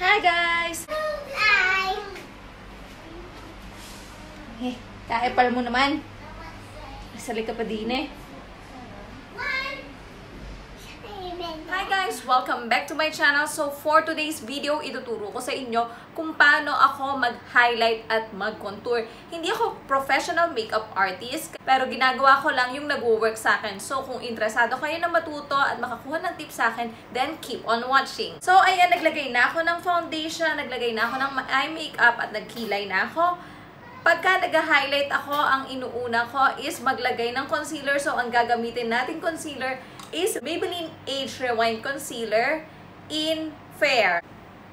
Hi guys! Hi! Kaepal mo naman. Sali ka pa din eh. Hi guys! Welcome back to my channel. So for today's video, ituturo ko sa inyo kung paano ako mag-highlight at mag-contour. Hindi ako professional makeup artist, pero ginagawa ko lang yung nag-work sa akin. So kung interesado kayo na matuto at makakuha ng tips sa akin, then keep on watching. So ayan, naglagay na ako ng foundation, naglagay na ako ng eye makeup at nagkilay na ako. Pagka nag-highlight ako, ang inuuna ko is maglagay ng concealer. So ang gagamitin natin concealer is Maybelline Age Rewind Concealer in Fair.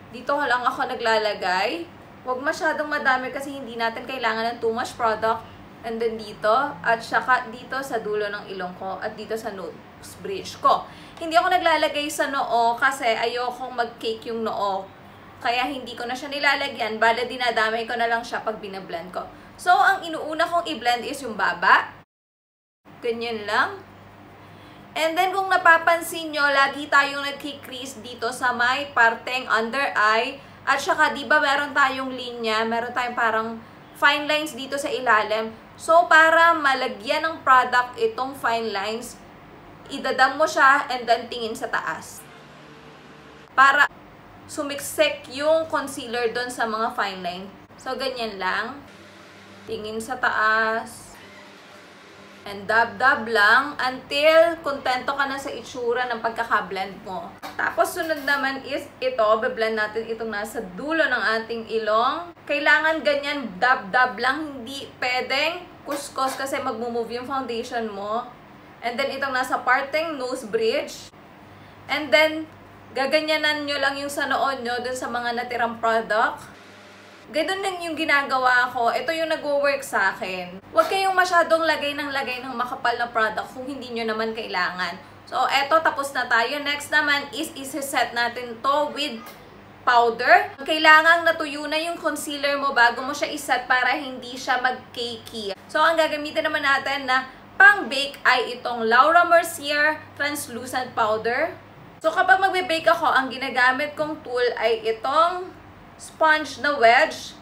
Dito lang ako naglalagay. Huwag masyadong madami kasi hindi natin kailangan ng too much product. And then dito, at saka dito sa dulo ng ilong ko, at dito sa nose bridge ko. Hindi ako naglalagay sa noo kasi ayokong mag-cake yung noo. Kaya hindi ko na siya nilalagyan. Bale, dinadamay ko na lang siya pag binablend ko. So, ang inuuna kong i-blend is yung baba. Ganyan lang. And then, kung napapansin nyo, lagi tayong nagkikrease dito sa may parteng under eye. At saka, di ba meron tayong linya, meron tayong parang fine lines dito sa ilalim. So, para malagyan ng product itong fine lines, idadam mo siya and then tingin sa taas. Para sumiksik yung concealer doon sa mga fine line. So, ganyan lang. Tingin sa taas. And dab-dab lang until kontento ka na sa itsura ng pagkakablend mo. Tapos sunod naman is ito, beblend natin itong nasa dulo ng ating ilong. Kailangan ganyan dab-dab lang, hindi pwedeng kuskus kasi mag-move yung foundation mo. And then itong nasa parteng nose bridge. And then gaganyanan nyo lang yung sa noo nyo dun sa mga natirang product. Ganun lang yung ginagawa ko. Ito yung nag-work sa akin. Huwag kayong masyadong lagay ng makapal na product kung hindi nyo naman kailangan. So, eto, tapos na tayo. Next naman is isi-set natin to with powder. Kailangang natuyo na yung concealer mo bago mo siya iset para hindi siya mag-cakey. So, ang gagamitin naman natin na pang-bake ay itong Laura Mercier Translucent Powder. So, kapag magbe-bake ako, ang ginagamit kong tool ay itong sponge na wedge.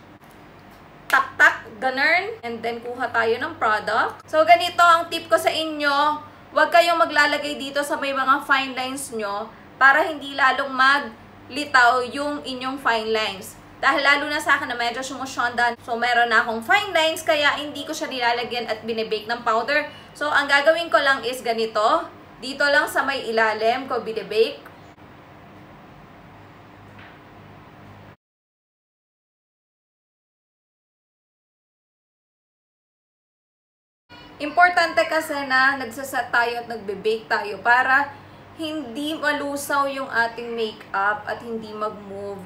Tak-tak, ganun. And then, kuha tayo ng product. So, ganito ang tip ko sa inyo. Huwag kayong maglalagay dito sa may mga fine lines nyo para hindi lalong maglitaw yung inyong fine lines. Dahil lalo na sa akin na medyo sumusyonda. So, meron na akong fine lines kaya hindi ko siya nilalagyan at binibake ng powder. So, ang gagawin ko lang is ganito. Dito lang sa may ilalim ko binibake. Importante kasi na nagsaset tayo at nagbe-bake tayo para hindi malusaw yung ating makeup at hindi mag-move.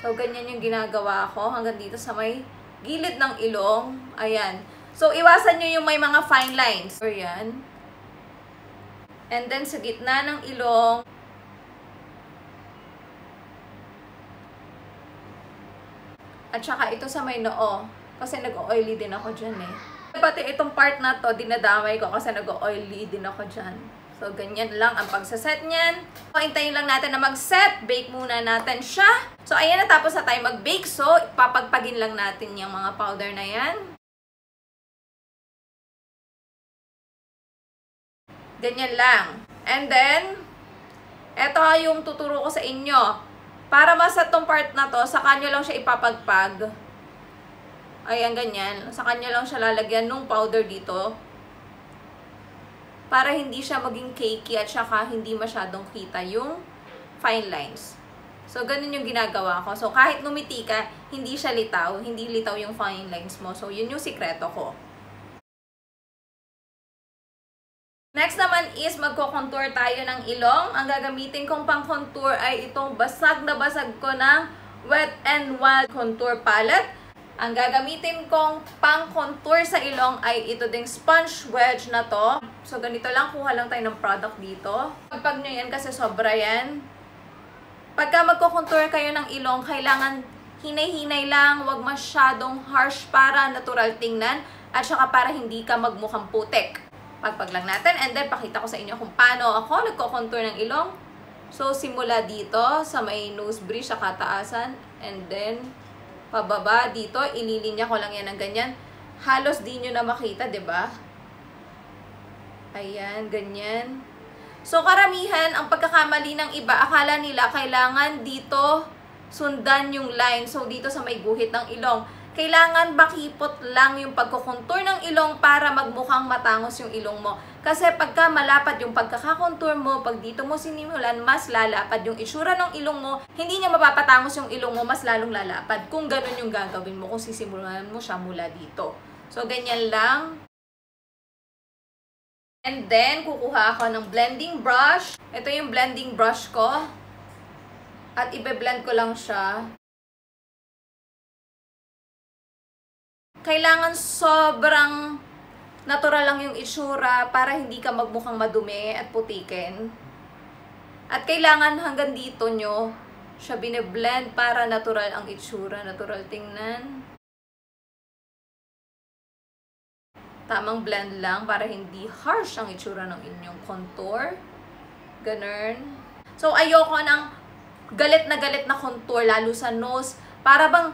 So, ganyan yung ginagawa ko hanggang dito sa may gilid ng ilong. Ayan. So, iwasan nyo yung may mga fine lines. Ayan. And then, sa gitna ng ilong. At saka ito sa may noo. Kasi nag-oily din ako dyan eh. Pati itong part na to, dinadamay ko kasi nag-oily din ako dyan. So, ganyan lang ang pagsaset niyan. So, hintayin lang natin na mag-set. Bake muna natin siya. So, ayan, natapos na tayo mag-bake. So, papagpagin lang natin yung mga powder na yan. Ganyan lang. And then, eto yung tuturo ko sa inyo. Para maset tong part na to, sa kanya lang siya ipapagpag. Ayan, ganyan. Sa kanya lang siya lalagyan nung powder dito. Para hindi siya maging cakey at saka hindi masyadong kita yung fine lines. So, ganun yung ginagawa ko. So, kahit ngumiti ka, hindi siya litaw. Hindi litaw yung fine lines mo. So, yun yung sikreto ko. Next naman is magko-contour tayo ng ilong. Ang gagamitin kong pang-contour ay itong basag na basag ko ng Wet n Wild Contour Palette. Ang gagamitin kong pang-contour sa ilong ay ito ding sponge wedge na to. So, ganito lang. Kuha lang tayo ng product dito. Pagpag nyo yan kasi sobra yan. Pagka magko-contour kayo ng ilong, kailangan hinay-hinay lang. Huwag masyadong harsh para natural tingnan. At saka para hindi ka magmukhang putik. Pagpag lang natin. And then, pakita ko sa inyo kung paano ako nagko-contour ng ilong. So, simula dito sa may nose bridge sa kataasan. And then, pababa dito. Ililinya ko lang yan ng ganyan. Halos di nyo na makita, diba? Ayan, ganyan. So, karamihan, ang pagkakamali ng iba, akala nila kailangan dito sundan yung line. So, dito sa may guhit ng ilong. Kailangan bakipot lang yung pagkukontour ng ilong para magmukhang matangos yung ilong mo. Kasi pagka malapad yung pagkakakontour mo, pag dito mo sinimulan, mas lalapad yung itsura ng ilong mo. Hindi niya mapapatangos yung ilong mo, mas lalong lalapad. Kung ganun yung gagawin mo, kung sisimulan mo siya mula dito. So, ganyan lang. And then, kukuha ako ng blending brush. Ito yung blending brush ko. At ibe-blend ko lang siya. Kailangan sobrang natural lang yung itsura para hindi ka magmukhang madumi at putikin. At kailangan hanggang dito nyo siya bine-blend para natural ang itsura. Natural tingnan. Tamang blend lang para hindi harsh ang itsura ng inyong contour. Ganun. So, ayoko ng galit na contour, lalo sa nose. Para bang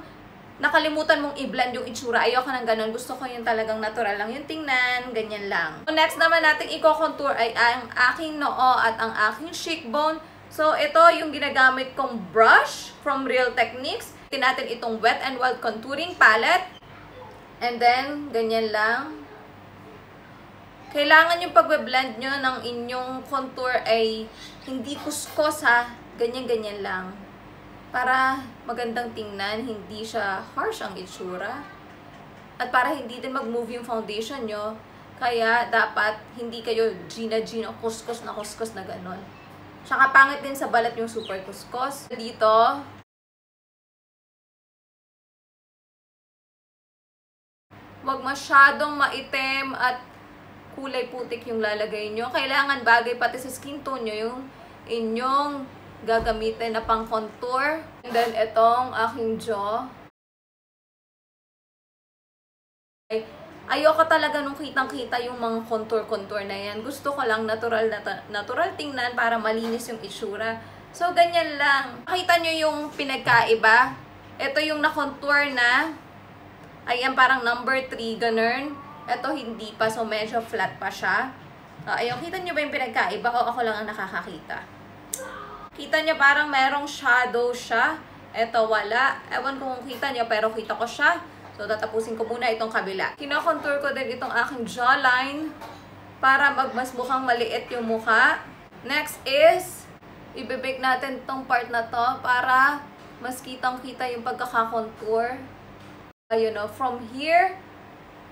nakalimutan mong i-blend yung itsura. Ayoko ng ganun. Gusto ko yung talagang natural lang yung tingnan. Ganyan lang. So, next naman natin i-contour ay ang aking noo at ang aking cheekbone. So, ito yung ginagamit kong brush from Real Techniques. Ito natin itong Wet n Wild Contouring Palette. And then, ganyan lang. Kailangan yung pag-blend nyo ng inyong contour ay hindi kuskos ha. Ganyan-ganyan lang. Para magandang tingnan, hindi siya harsh ang itsura. At para hindi din mag-move yung foundation nyo, kaya dapat hindi kayo Gina kuskus na ganon. Tsaka pangit din sa balat yung super kuskus. Dito, wag masyadong maitim at kulay putik yung lalagay nyo. Kailangan bagay pati sa skin tone nyo yung inyong gagamitin na pang contour. And then, itong aking jaw. Ayoko talaga nung kitang-kita yung mga contour na yan. Gusto ko lang natural tingnan para malinis yung itsura. So, ganyan lang. Makita nyo yung pinagkaiba. Ito yung na-contour na. Ayan, parang number 3, ganun. Ito hindi pa, so medyo flat pa siya. Ayun, kita nyo ba yung pinagkaiba? O ako lang ang nakakakita? Kita nyo parang merong shadow siya. Ito wala. Ewan ko kung kita nyo, pero kita ko siya. So, tatapusin ko muna itong kabila. Kino-contour ko din itong aking jawline para mas mukhang maliit yung mukha. Next is, ibibake natin itong part na to para mas kitang-kita yung pagkakakontour. Ayun o, from here,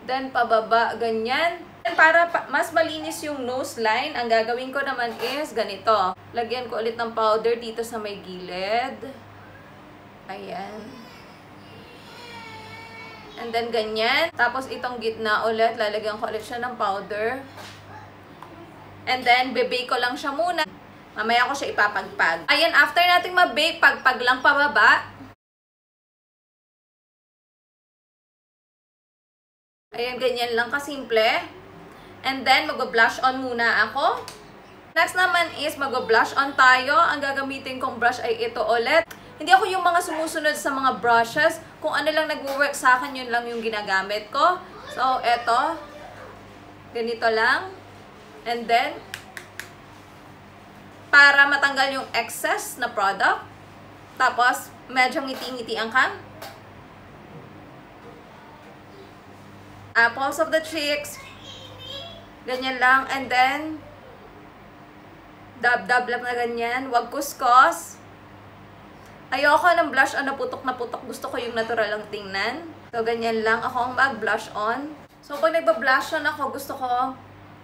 then pababa, ganyan. Para mas malinis yung nose line, ang gagawin ko naman is ganito. Lagyan ko ulit ng powder dito sa may gilid. Ayan. And then ganyan. Tapos itong gitna ulit, lalagyan ko ulit siya ng powder. And then, bebake ko lang siya muna. Mamaya ko siya ipapagpag. Ayan, after nating mabake, pagpag lang pababa. Ayan, ganyan lang kasimple. And then, mag-blush on muna ako. Next naman is mag-blush on tayo. Ang gagamitin kong brush ay ito ulit. Hindi ako yung mga sumusunod sa mga brushes. Kung ano lang nag-work sa akin, yun lang yung ginagamit ko. So, ito. Ganito lang. And then, para matanggal yung excess na product. Tapos, medyo ngiti-ngiti ang kang. Apples of the cheeks. Ganyan lang. And then, dab-dab lang na ganyan. Huwag kuskos. Ayoko ng blush on na putok. Gusto ko yung natural lang tingnan. So, ganyan lang ako ang mag-blush on. So, pag nagba-blush on ako, gusto ko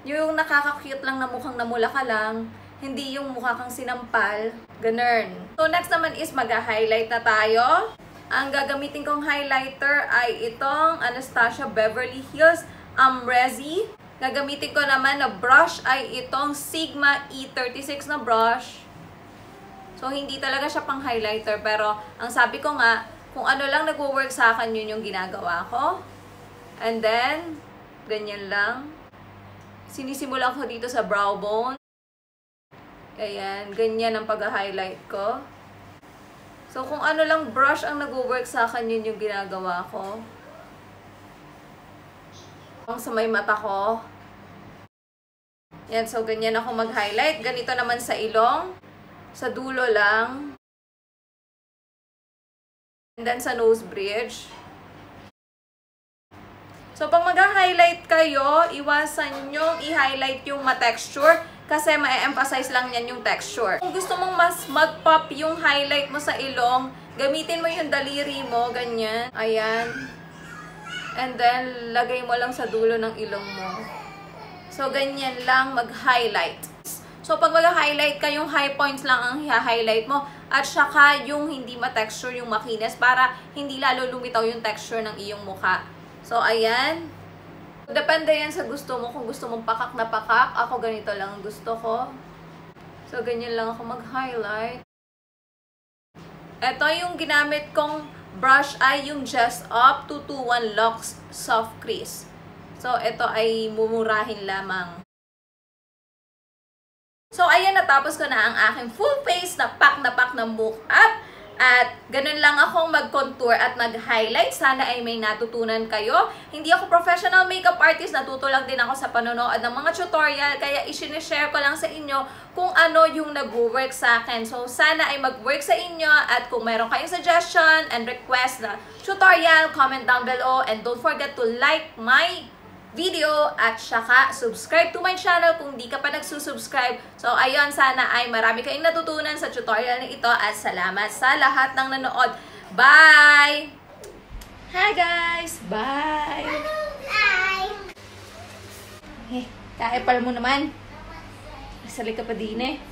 yung nakaka-cute lang na mukhang namula ka lang. Hindi yung mukha kang sinampal. Ganun. So, next naman is mag-highlight na tayo. Ang gagamitin kong highlighter ay itong Anastasia Beverly Hills Amrezi. Gagamitin ko naman na brush ay itong Sigma E36 na brush. So, hindi talaga siya pang highlighter. Pero, ang sabi ko nga, kung ano lang nag-work sa akin, yun yung ginagawa ko. And then, ganyan lang. Sinisimulan ko dito sa brow bone. Ayan, ganyan ang pag-highlight ko. So, kung ano lang brush ang nag-work sa akin, yun yung ginagawa ko. Sa may mata ko. Yan, so ganyan ako mag-highlight. Ganito naman sa ilong. Sa dulo lang. And then sa nose bridge. So, pag mag-highlight kayo, iwasan nyo i-highlight yung ma-texture kasi ma-emphasize lang yan yung texture. Kung gusto mong mas mag-pop yung highlight mo sa ilong, gamitin mo yung daliri mo, ganyan. Ayan. And then, lagay mo lang sa dulo ng ilong mo. So, ganyan lang mag-highlight. So, pag mag-highlight ka, yung high points lang ang i-highlight mo at saka yung hindi ma-texture, yung makinis para hindi lalo lumitaw yung texture ng iyong mukha. So, ayan. Depende yan sa gusto mo. Kung gusto mong pakak na pakak, ako ganito lang ang gusto ko. So, ganyan lang ako mag-highlight. Ito yung ginamit kong brush ay yung Just Up 221 Lux Soft Crease. So, ito ay mumurahin lamang. So, ayan, natapos ko na ang aking full face na pak na makeup. At ganun lang akong mag-contour at mag-highlight. Sana ay may natutunan kayo. Hindi ako professional makeup artist. Natuto lang din ako sa panonood ng mga tutorial. Kaya isinishare ko lang sa inyo kung ano yung nag-work sa akin. So, sana ay mag-work sa inyo. At kung mayroon kayong suggestion and request na tutorial, comment down below. And don't forget to like my video at saka subscribe to my channel kung di ka pa nagsusubscribe. So, ayun, sana ay marami kayong natutunan sa tutorial na ito at salamat sa lahat ng nanood. Bye! Hi guys! Bye! Bye! Eh, kaepal mo naman. Sali ka pa din eh.